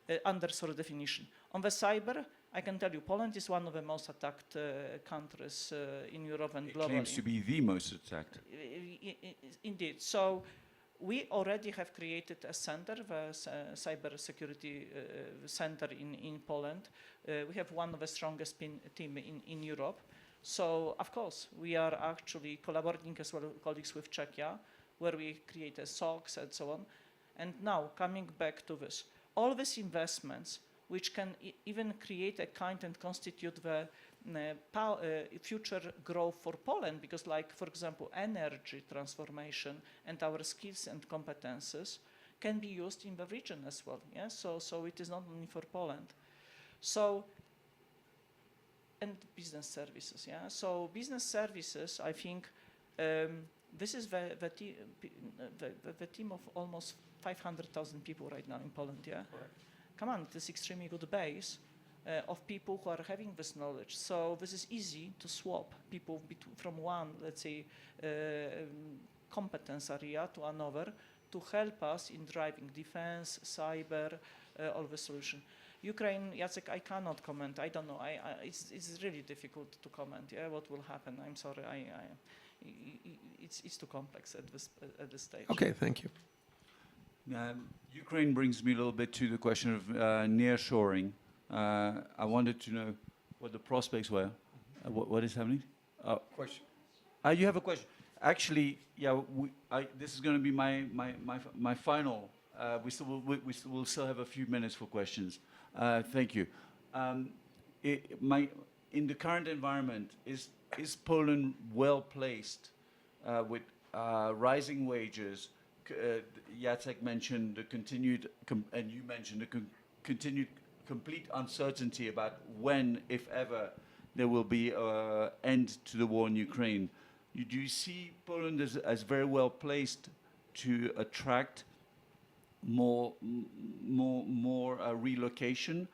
definition. On the cyber, I can tell you, Poland is one of the most attacked countries in Europe and globally. It claims to be the most attacked. Indeed. So we already have created a center, the cyber security center in Poland. We have one of the strongest team in Europe. So of course, we are actually collaborating as well with colleagues with Czechia, where we create a SOCs and so on. And now coming back to this, all these investments, which can even create a kind and constitute the future growth for Poland, because like, for example, energy transformation and our skills and competences can be used in the region as well. Yeah? So it is not only for Poland. So, and business services. Yeah. So business services, I think, this is the team of almost 500,000 people right now in Poland. Yeah. Correct. Come on, this extremely good base of people who are having this knowledge. So this is easy to swap people from one, let's say, competence area to another to help us in driving defense, cyber, all the solution. Ukraine, Jacek, I cannot comment. I don't know. It's really difficult to comment. Yeah, what will happen? I'm sorry. It's too complex at this stage. Okay, thank you. Ukraine brings me a little bit to the question of nearshoring. I wanted to know what the prospects were. What is happening? Question. You have a question. Actually, yeah. This is going to be my final. We will still have a few minutes for questions. Thank you. In the current environment, is Poland well placed with rising wages? Jacek mentioned the continued, and you mentioned the continued complete uncertainty about when, if ever, there will be an end to the war in Ukraine. Do you see Poland as very well placed to attract more relocation,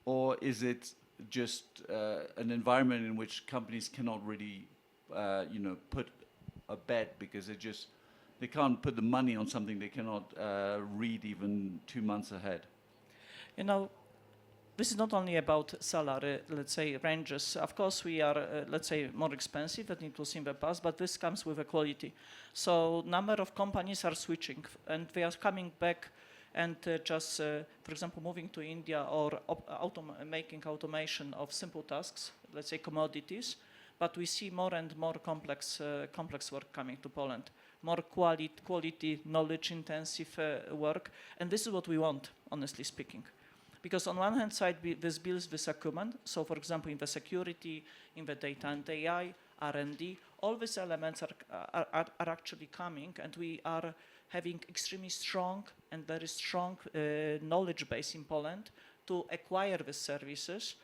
or is it just an environment in which companies cannot really, put a bet because they can't put the money on something they cannot read even 2 months ahead. You know, this is not only about salary, let's say, ranges. Of course, we are, let's say, more expensive than it was in the past, but this comes with equality. So number of companies are switching, and they are coming back and just, for example, moving to India or making automation of simple tasks, let's say commodities. But we see more and more complex work coming to Poland, more quality knowledge-intensive work, and this is what we want, honestly speaking. Because on one hand side, this builds this acumen. So for example, in the security, in the data and AI, R&D, all these elements are actually coming, and we are having extremely strong and very strong knowledge base in Poland to acquire these services.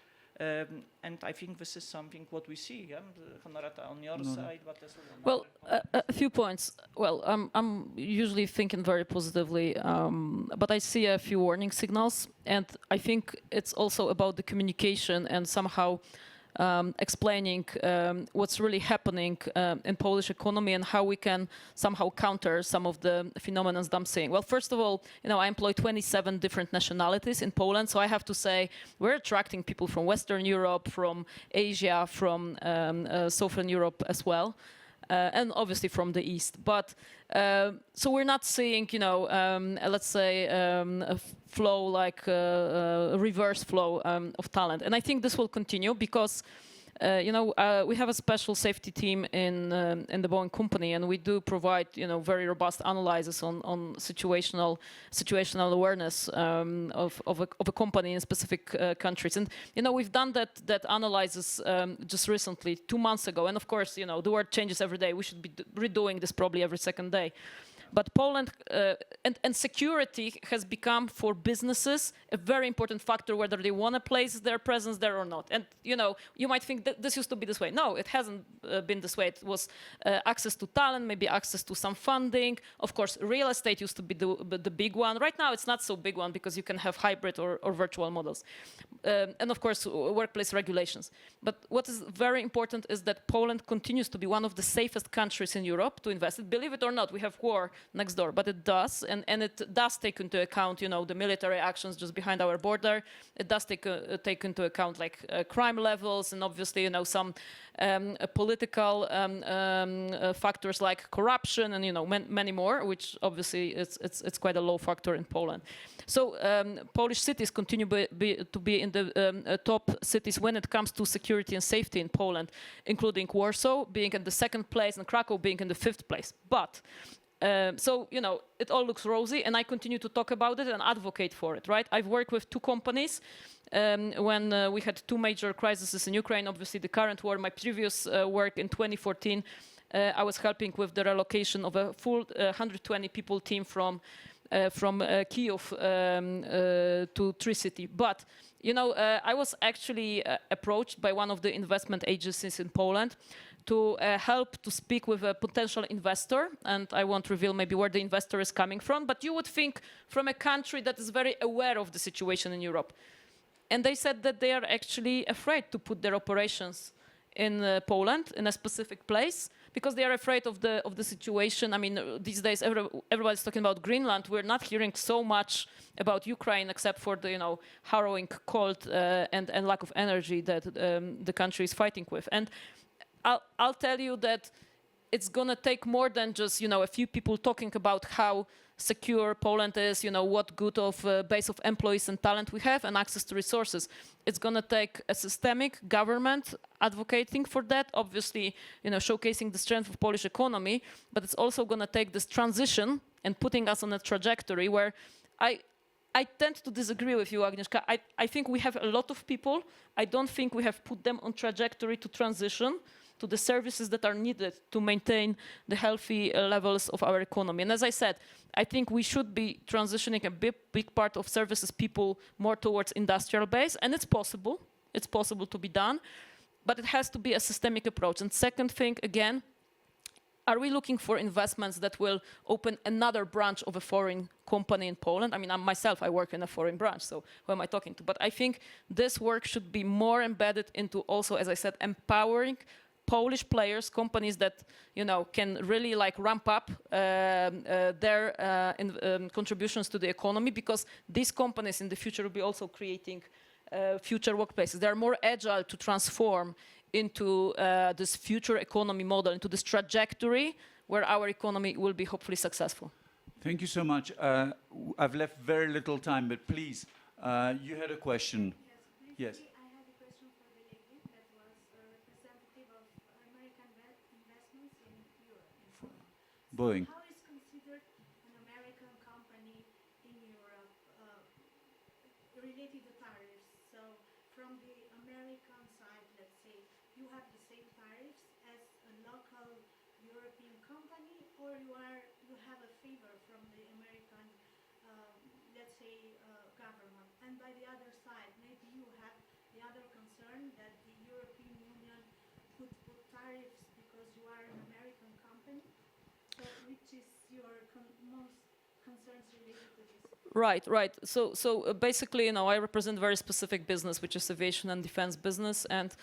And I think this is something what we see, yeah? Honorata, on your side, but as well. Well, a few points. Well, I'm usually thinking very positively, but I see a few warning signals, and I think it's also about the communication and somehow explaining what's really happening in Polish economy and how we can somehow counter some of the phenomena that I'm seeing. Well, first of all, I employ 27 different nationalities in Poland, so I have to say we're attracting people from Western Europe, from Asia, from Southern Europe as well. And obviously from the East. But so we're not seeing, let's say, a flow like a reverse flow of talent. And I think this will continue because, we have a special safety team in the Boeing company, and we do provide, very robust analysis on situational awareness of a company in specific countries. And we've done that analysis just recently, 2 months ago. And of course, the world changes every day. We should be redoing this probably every second day. But Poland and security has become for businesses a very important factor, whether they want to place their presence there or not. And you might think that this used to be this way. No, it hasn't been this way. It was access to talent, maybe access to some funding. Of course, real estate used to be the big one. Right now, it's not so big one because you can have hybrid or virtual models. And of course, workplace regulations. But what is very important is that Poland continues to be one of the safest countries in Europe to invest. Believe it or not, we have war next door, but it does, and it does take into account, the military actions just behind our border. It does take into account like crime levels and obviously, some political factors like corruption and many more, which obviously it's quite a low factor in Poland. So Polish cities continue to be in the top cities when it comes to security and safety in Poland, including Warsaw being in the 2nd place and Krakow being in the 5th place. But so, it all looks rosy, and I continue to talk about it and advocate for it, right? I've worked with 2 companies when we had 2 major crises in Ukraine, obviously the current war. My previous work in 2014, I was helping with the relocation of a full 120 people team from Kyiv to Tri-City. But, I was actually approached by one of the investment agencies in Poland to help to speak with a potential investor, and I won't reveal maybe where the investor is coming from, but you would think from a country that is very aware of the situation in Europe. And they said that they are actually afraid to put their operations in Poland, in a specific place, because they are afraid of the situation. I mean, these days everybody's talking about Greenland. We're not hearing so much about Ukraine, except for the harrowing cold and lack of energy that the country is fighting with. And I'll tell you that it's gonna take more than just a few people talking about how secure Poland is, what good of base of employees and talent we have and access to resources. It's gonna take a systemic government advocating for that, obviously, showcasing the strength of Polish economy, but it's also gonna take this transition and putting us on a trajectory where I tend to disagree with you, Agnieszka. I think we have a lot of people. I don't think we have put them on trajectory to transition to the services that are needed to maintain the healthy levels of our economy. And as I said, I think we should be transitioning a big part of services people more towards industrial base, and it's possible. It's possible to be done, but it has to be a systemic approach. And second thing, again, are we looking for investments that will open another branch of a foreign company in Poland? I mean, myself, I work in a foreign branch, so who am I talking to? But I think this work should be more embedded into also, as I said, empowering Polish players, companies that can really like ramp up their contributions to the economy, because these companies in the future will be also creating future workplaces. They are more agile to transform into this future economy model, into this trajectory where our economy will be hopefully successful. Thank you so much. I've left very little time, but please, you had a question. Yes. I had a question for the lady that was representative of American investments in Europe. Boeing. How is considered an American company in Europe related to tariffs? So from the American side, let's say, you have the same tariffs as a local European company, or you have a favor from the American, let's say, government. And by the other side, maybe you have the other concern that the European Union could put tariffs because you are an American company. So which is your most concerns related to this? Right. So basically, I represent a very specific business, which is aviation and defense business. And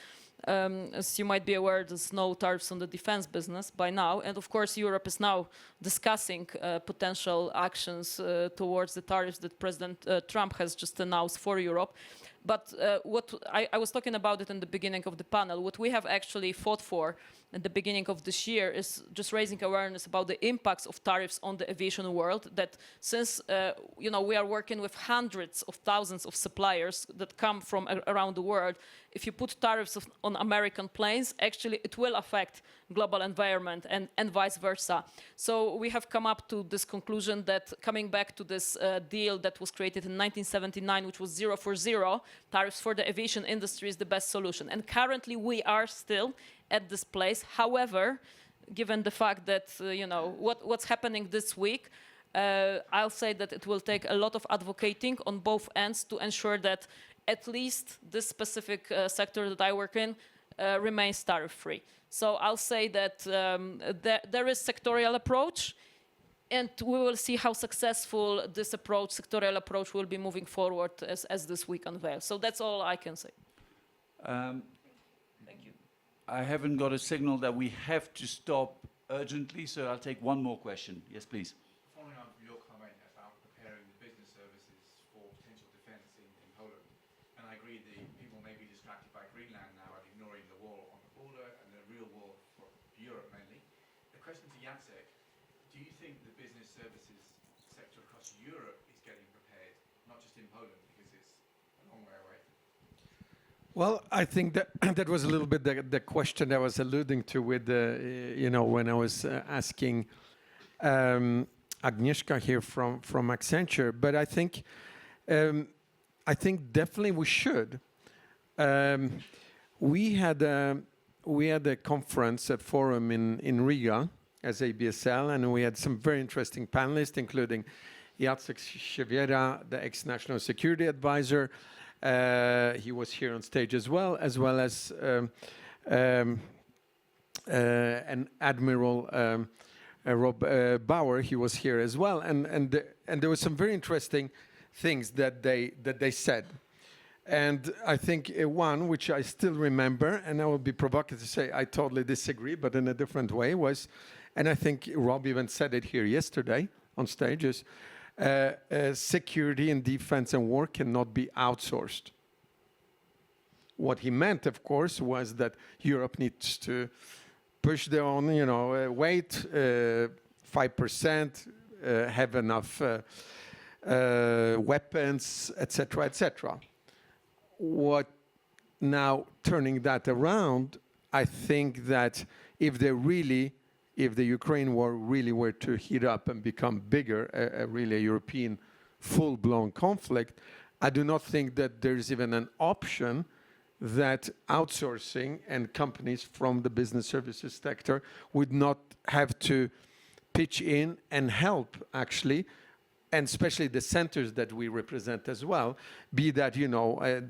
as you might be aware, there's no tariffs on the defense business by now. And of course, Europe is now discussing potential actions towards the tariffs that President Trump has just announced for Europe. But what I was talking about it in the beginning of the panel, what we have actually fought for at the beginning of this year is just raising awareness about the impacts of tariffs on the aviation world. That since we are working with hundreds of thousands of suppliers that come from around the world, if you put tariffs on American planes, actually it will affect global environment and vice versa. So we have come up to this conclusion that coming back to this deal that was created in 1979, which was 0 for 0, tariffs for the aviation industry is the best solution. And currently we are still at this place. However, given the fact that what's happening this week, I'll say that it will take a lot of advocating on both ends to ensure that at least this specific sector that I work in remains tariff-free. So I'll say that there is sectorial approach, and we will see how successful this approach, sectorial approach, will be moving forward as this week unveils. So that's all I can say. Thank you. I haven't got a signal that we have to stop urgently, so I'll take one more question. Yes, please. Following on from your comment about preparing the business services for potential defence in Poland, and I agree that people may be distracted by Greenland now and ignoring the war on the border and the real war for Europe mainly. The question to Jacek, do you think the business services sector across Europe is getting prepared, not just in Poland, because it's a long way away? Well, I think that that was a little bit the question I was alluding to with when I was asking Agnieszka here from Accenture. But I think definitely we should. We had a conference, a forum in Riga as ABSL, and we had some very interesting panelists, including Jacek Siewiera, the ex-national security advisor. He was here on stage as well as an Admiral Rob Bauer. He was here as well, and there were some very interesting things that they said. And I think one which I still remember, and I will be provocative to say I totally disagree, but in a different way, was, and I think Rob even said it here yesterday on stage, is security and defense and war cannot be outsourced. What he meant, of course, was that Europe needs to push their own, weight, 5%, have enough weapons, etc., etc. What now turning that around, I think that if the Ukraine war really were to heat up and become bigger, really a European full-blown conflict, I do not think that there's even an option that outsourcing and companies from the business services sector would not have to pitch in and help, actually, and especially the centers that we represent as well, be that,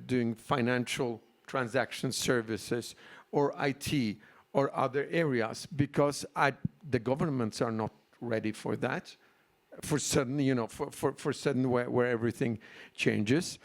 doing financial transaction services or IT or other areas, because the governments are not ready for that, for sudden, for sudden where everything changes.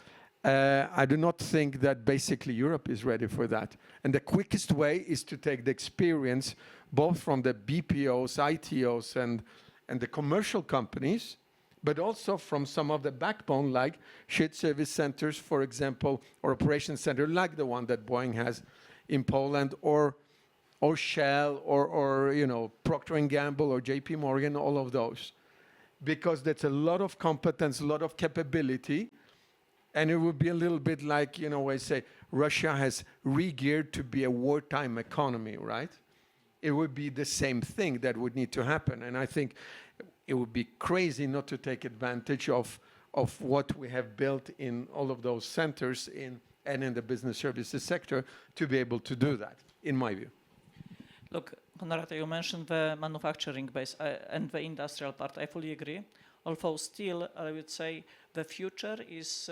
I do not think that basically Europe is ready for that. And the quickest way is to take the experience both from the BPOs, ITOs, and the commercial companies, but also from some of the backbone like shared service centers, for example, or operation center like the one that Boeing has in Poland, or Shell, or you know, Procter & Gamble, or JP Morgan, all of those. Because that's a lot of competence, a lot of capability. And it would be a little bit like, you know, I say Russia has re-geared to be a wartime economy, right? It would be the same thing that would need to happen. And I think it would be crazy not to take advantage of what we have built in all of those centers and in the business services sector to be able to do that, in my view. Look, Honorata, you mentioned the manufacturing base and the industrial part. I fully agree. Although still, I would say the future is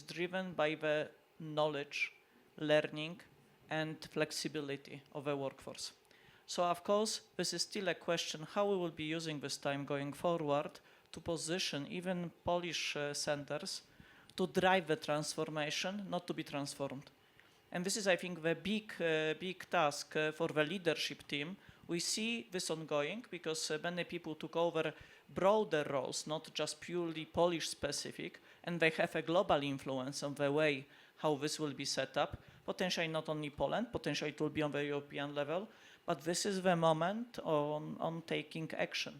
driven by the knowledge, learning, and flexibility of the workforce. So of course, this is still a question how we will be using this time going forward to position even Polish centers to drive the transformation, not to be transformed. And this is, I think, the big task for the leadership team. We see this ongoing because many people took over broader roles, not just purely Polish specific, and they have a global influence on the way how this will be set up. Potentially not only Poland, potentially it will be on the European level, but this is the moment on taking action.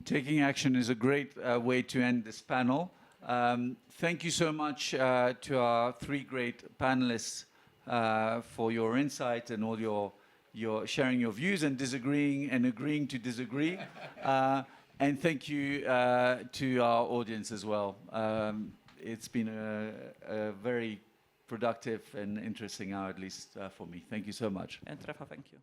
Taking action is a great way to end this panel. Thank you so much to our three great panelists for your insight and all your sharing your views and disagreeing and agreeing to disagree. And thank you to our audience as well. It's been a very productive and interesting hour, at least for me. Thank you so much. And Rafa, thank you.